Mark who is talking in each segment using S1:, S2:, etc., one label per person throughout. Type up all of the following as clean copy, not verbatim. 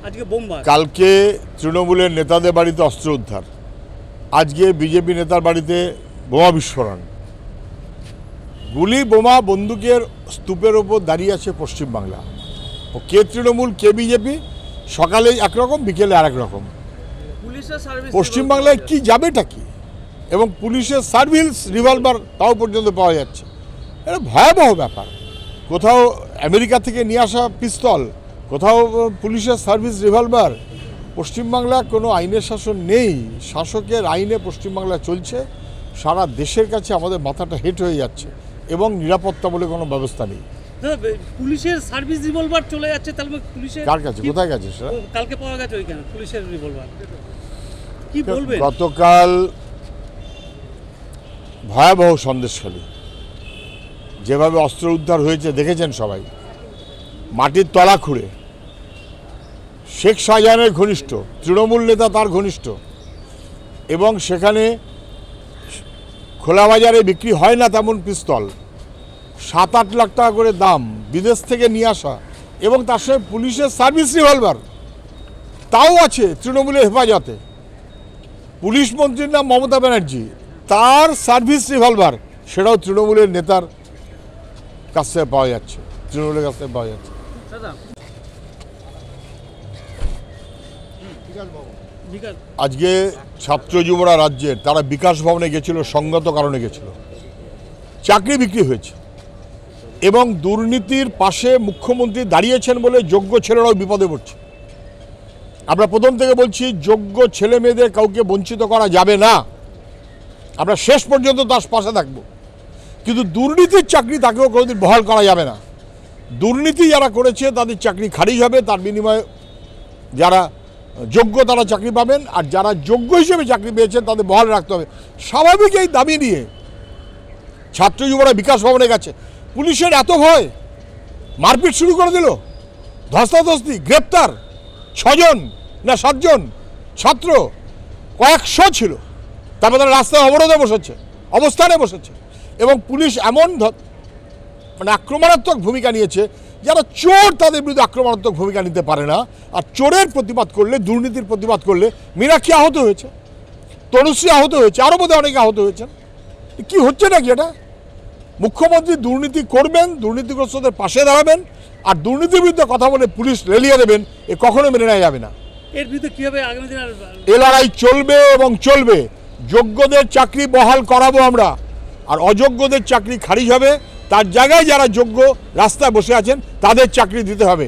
S1: আজকে বোমবার,
S2: কালকে তৃণমূলের নেতাদের বাড়িতে অস্ত্র উদ্ধার, আজকে বিজেপি নেতার বাড়িতে বোমা বিস্ফোরণ। গুলি বোমা বন্দুকের স্তূপের ওপর দাঁড়িয়ে আছে পশ্চিমবাংলা। ও কে তৃণমূল কে বিজেপি, সকালে একরকম বিকেলে আরেক রকম।
S1: পুলিশের সার্ভিস
S2: পশ্চিমবাংলায় কি যাবেটা কি, এবং পুলিশের সার্ভিস রিভলভার তাও পর্যন্ত পাওয়া যাচ্ছে। এটা ভয়াবহ ব্যাপার। কোথাও আমেরিকা থেকে নিয়ে আসা পিস্তল, কোথাও পুলিশের সার্ভিস রিভলভার। পশ্চিমবাংলা কোনো আইনের শাসন নেই, শাসকের আইনে পশ্চিমবাংলা চলছে। সারা দেশের কাছে আমাদের মাথাটা হেঁট হয়ে যাচ্ছে, এবং নিরাপত্তা বলে কোনো ব্যবস্থা নেই।
S1: পুলিশের সার্ভিস রিভলভার চলে যাচ্ছে, তাহলে পুলিশের
S2: কার কাছে, কোথায় গেছে সেটা?
S1: কালকে পাওয়া গেছে ওইখানে পুলিশের রিভলভার। কি বলবেন?
S2: গতকাল ভয়াবহ সন্দেশখালী যেভাবে অস্ত্র উদ্ধার হয়েছে দেখেছেন সবাই। মাটির তলা খুঁড়ে শেখ শাহজাহানের ঘনিষ্ঠ তৃণমূল নেতা, তার ঘনিষ্ঠ, এবং সেখানে খোলা বাজারে বিক্রি হয় না তেমন পিস্তল, 7-8 লাখ টাকা করে দাম, বিদেশ থেকে নিয়ে আসা, এবং তার সঙ্গে পুলিশের সার্ভিস রিভলভার তাও আছে তৃণমূলের হেফাজতে। পুলিশ মন্ত্রীর নাম মমতা ব্যানার্জি, তার সার্ভিস রিভলভার সেটাও তৃণমূলের নেতার কাছ থেকে পাওয়া যাচ্ছে, তৃণমূলের কাছ থেকে পাওয়া যাচ্ছে। আজকে ছাত্র যুবরা রাজ্যের তারা বিকাশ ভবনে গেছিল, সঙ্গত কারণে গেছিল। চাকরি বিক্রি হয়েছে, এবং দুর্নীতির পাশে মুখ্যমন্ত্রী দাঁড়িয়েছেন বলে যোগ্য ছেলেরাও বিপদে পড়ছে। আমরা প্রথম থেকে বলছি, যোগ্য ছেলে মেয়েদের কাউকে বঞ্চিত করা যাবে না, আমরা শেষ পর্যন্ত তার পাশে থাকবো। কিন্তু দুর্নীতির চাকরি তাকেও কোনোদিন বহাল করা যাবে না। দুর্নীতি যারা করেছে তাদের চাকরি খারিজ হবে, তার বিনিময়ে যারা যোগ্য তারা চাকরি পাবেন, আর যারা যোগ্য হিসেবে চাকরি পেয়েছেন তাদের বহাল রাখতে হবে। স্বাভাবিক এই দাবি নিয়ে ছাত্র যুবরা বিকাশ ভবনে গেছে। পুলিশের এত ভয়, মারপিট শুরু করে দিল, ধস্তাধস্তি, গ্রেপ্তার 6 জন না 7 জন ছাত্র, কয়েকশো ছিল। তারপর তারা রাস্তায় অবরোধে বসেছে, অবস্থানে বসেছে, এবং পুলিশ এমন মানে আক্রমণাত্মক ভূমিকা নিয়েছে, যারা চোর তাদের বিরুদ্ধে আক্রমণাত্মক ভূমিকা নিতে পারে না। আর চোরের প্রতিবাদ করলে, দুর্নীতির প্রতিবাদ করলে, মীনাক্ষী আহত হয়েছে, তনুশ্রী আহত হয়েছে, আরও বোধহয় অনেকে আহত হয়েছেন। কি হচ্ছে নাকি এটা? মুখ্যমন্ত্রী দুর্নীতি করবেন, দুর্নীতিগ্রস্তদের পাশে দাঁড়াবেন, আর দুর্নীতির বিরুদ্ধে কথা বলে পুলিশ লেলিয়ে দেবেন, এ কখনো মেনে নেওয়া যাবে না।
S1: এর বিরুদ্ধে কীভাবে আগামী দিনে
S2: এ লড়াই চলবে এবং চলবে। যোগ্যদের চাকরি বহাল করাবো আমরা, আর অযোগ্যদের চাকরি খারিজ হবে। তার জায়গায় যারা যোগ্য রাস্তায় বসে আছেন তাদের চাকরি দিতে হবে।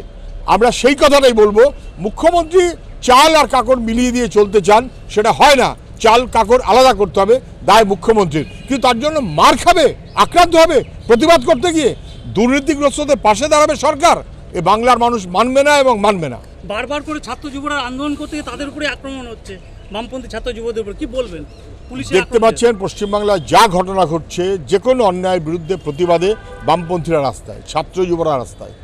S2: আমরা সেই কথাটাই বলবো। মুখ্যমন্ত্রী চাল আর কাকড় মিলিয়ে দিয়ে চলতে চান, সেটা হয় না। চাল কাকড় আলাদা করতে হবে, দায় মুখ্যমন্ত্রীর। কিন্তু তার জন্য মার খাবে, আক্রান্ত হবে প্রতিবাদ করতে গিয়ে। দুর্নীতিগ্রস্তদের পাশে দাঁড়াবে সরকার, এ বাংলার মানুষ মানবে না এবং মানবে না।
S1: বারবার করে ছাত্র যুবরা আন্দোলন করতে গিয়ে তাদের উপরে আক্রমণ হচ্ছে, বামপন্থী ছাত্র যুবদের উপর। কি বলবেন?
S2: দেখতে পাচ্ছেন পশ্চিমবাংলায় যা ঘটনা ঘটছে, যে কোনো অন্যায়ের বিরুদ্ধে প্রতিবাদে বামপন্থীরা রাস্তায়, ছাত্র যুবরা রাস্তায়,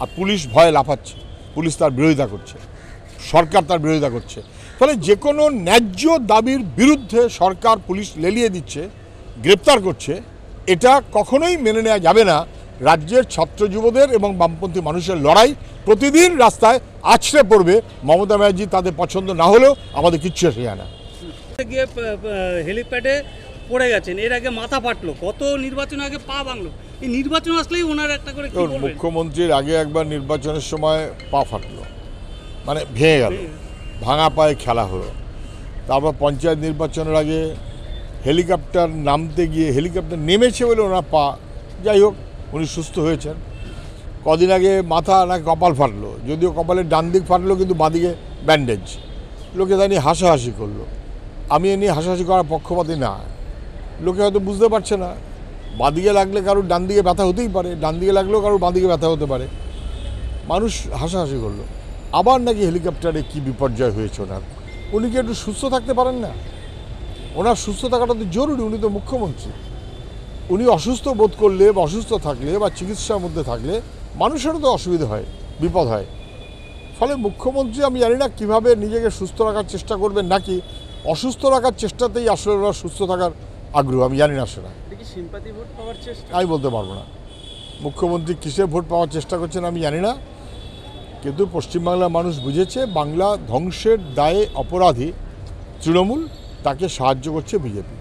S2: আর পুলিশ ভয়ে লাফাচ্ছে, পুলিশ তার বিরোধিতা করছে, সরকার তার বিরোধিতা করছে। ফলে যে কোনো ন্যায্য দাবির বিরুদ্ধে সরকার পুলিশ লেলিয়ে দিচ্ছে, গ্রেপ্তার করছে, এটা কখনোই মেনে নেওয়া যাবে না। রাজ্যের ছাত্র যুবদের এবং বামপন্থী মানুষের লড়াই প্রতিদিন রাস্তায় আছড়ে পড়বে। মমতা ব্যানার্জি তাদের পছন্দ না হলেও আমাদের কিচ্ছু এসে যায় না।
S1: গিয়ে হেলিপ্যাডে পড়ে গেছেন, এর আগে মাথা ফাটলো, কত নির্বাচন আগে পা ভাঙলো। এই নির্বাচন আসলেই ওনার একটা করে কি বলবেন?
S2: মুখ্যমন্ত্রীর আগে একবার নির্বাচনের সময় পা ফাটলো, মানে ভেঙে গেল, ভাঙা পায়ে খেলা হলো। তারপর পঞ্চায়েত নির্বাচনের আগে হেলিকপ্টার নামতে গিয়ে হেলিকপ্টার নেমেছে বলে ওনার পা, যাই হোক উনি সুস্থ হয়েছেন। কদিন আগে মাথা না কপাল ফাটলো, যদিও কপালের ডান দিক ফাটলো কিন্তু বাঁদিকে ব্যান্ডেজ। লোকে তা নিয়ে হাসাহাসি করলো। আমি এ নিয়ে হাসাহাসি করার পক্ষপাতী না। লোকে হয়তো বুঝতে পারছে না, বাঁদিকে লাগলে কারোর ডান দিকে ব্যথা হতেই পারে, ডান দিকে লাগলেও কারোর বাঁদিকে ব্যথা হতে পারে। মানুষ হাসাহাসি করলো। আবার নাকি হেলিকপ্টারে কি বিপর্যয় হয়েছে ওনার। উনি কি একটু সুস্থ থাকতে পারেন না? ওনার সুস্থ থাকাটা তো জরুরি, উনি তো মুখ্যমন্ত্রী। উনি অসুস্থ বোধ করলে বা অসুস্থ থাকলে বা চিকিৎসার মধ্যে থাকলে মানুষেরও তো অসুবিধা হয়, বিপদ হয়। ফলে মুখ্যমন্ত্রী আমি জানি না কীভাবে নিজেকে সুস্থ রাখার চেষ্টা করবেন, নাকি অসুস্থ রাখার চেষ্টাতেই আসলে ওরা সুস্থ থাকার আগ্রহ, আমি জানি না সেটা। আমি বলতে পারবো না মুখ্যমন্ত্রী কিসের ভোট পাওয়ার চেষ্টা করছেন আমি জানি না, কিন্তু পশ্চিমবাংলার মানুষ বুঝেছে বাংলা ধ্বংসের দায়ে অপরাধী তৃণমূল, তাকে সাহায্য করছে বিজেপি।